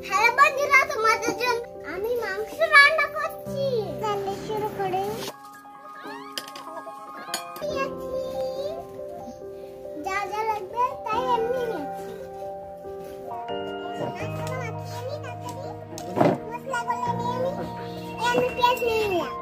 Hello বন্ধুরা, তোমাদের জন্য আমি মাংস রান্না করছি। তাহলে শুরু করি। যা যা লাগবে তাই এমনি নিয়েছি। মশলাগুলো নিয়ে আমি পেঁয়াজ নিয়ে নিলাম।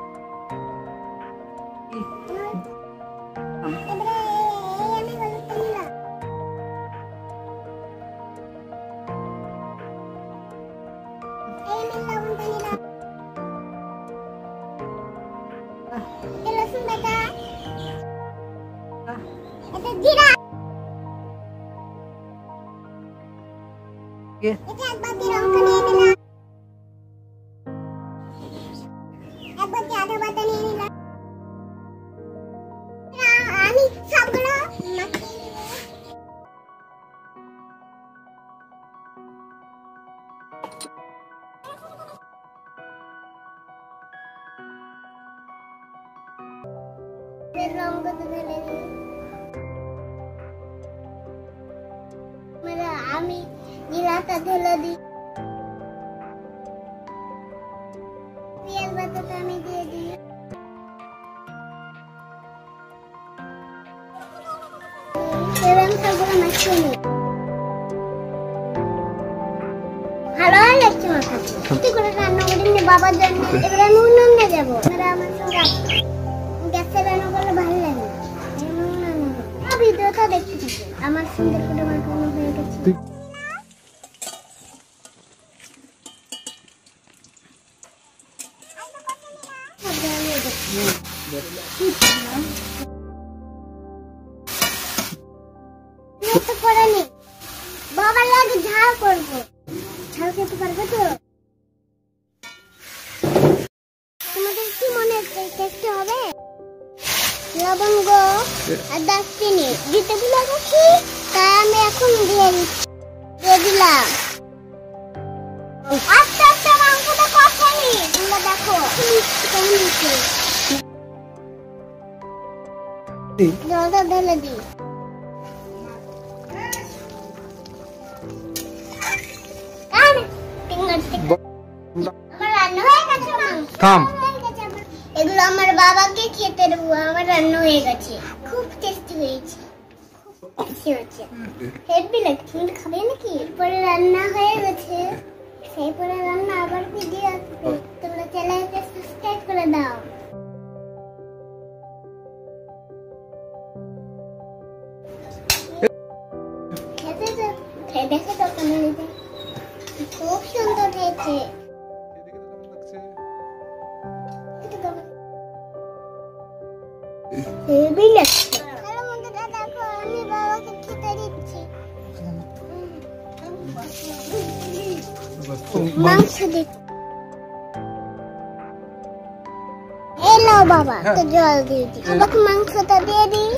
আমি জিরাটা ঢেলে দিই, পেঁয়াজ বাটাটা আমি দিয়ে দিই, এবার সবগুলো মাখিয়ে নিই। ভালো লাগছে মাখাতে। একটু করে রান্না করে নিয়ে বাবার জন্য। এবার আমি উনুনে যাবো। আমার সঙ্গে গ্যাসে রান্না করলে ভালো লাগে। ভিডিওটা দেখতে থাকো। আমার সুন্দর করে মাখানো হয়ে গেছে। বাবার লাগে ঝাল করবো। ঝাল খেতে পারবে তো? তোমাদের কি মনে হচ্ছে টেস্টি হবে? লবঙ্গ আর দারচিনি দিতে ভুলে গেছি, তাই আমি এখন দিয়ে দিলাম। আস্তে আস্তে মাংসটা কষানি, তোমরা দেখো কেমন হচ্ছে। জলটা ঢেলে দিই। এগুলো আমার বাবাকে খেতে দেবো। আমার রান্না হয়ে গেছে, খুব টেস্টি হয়েছে, খুব টেস্টি হয়েছে। হেভি লাগছে। তুমি খাবে নাকি? পরে রান্না হয়ে গেছে, সেই পরে রান্না আবার ভিডিও আসবে। তোমরা চ্যানেলটা সাবস্ক্রাইব করে দাও। খেতে দেখে তো কেমন হয়েছে। খুব সুন্দর হয়েছে। হেভি লাগছে। হ্যালো বন্ধুরা, দেখো আমি বাবাকে খেতে দিচ্ছি মাংস দিচ্ছি। এই নাও বাবা, তো জল দিয়ে দিই। বাবাকে মাংসটা দিয়ে দিই।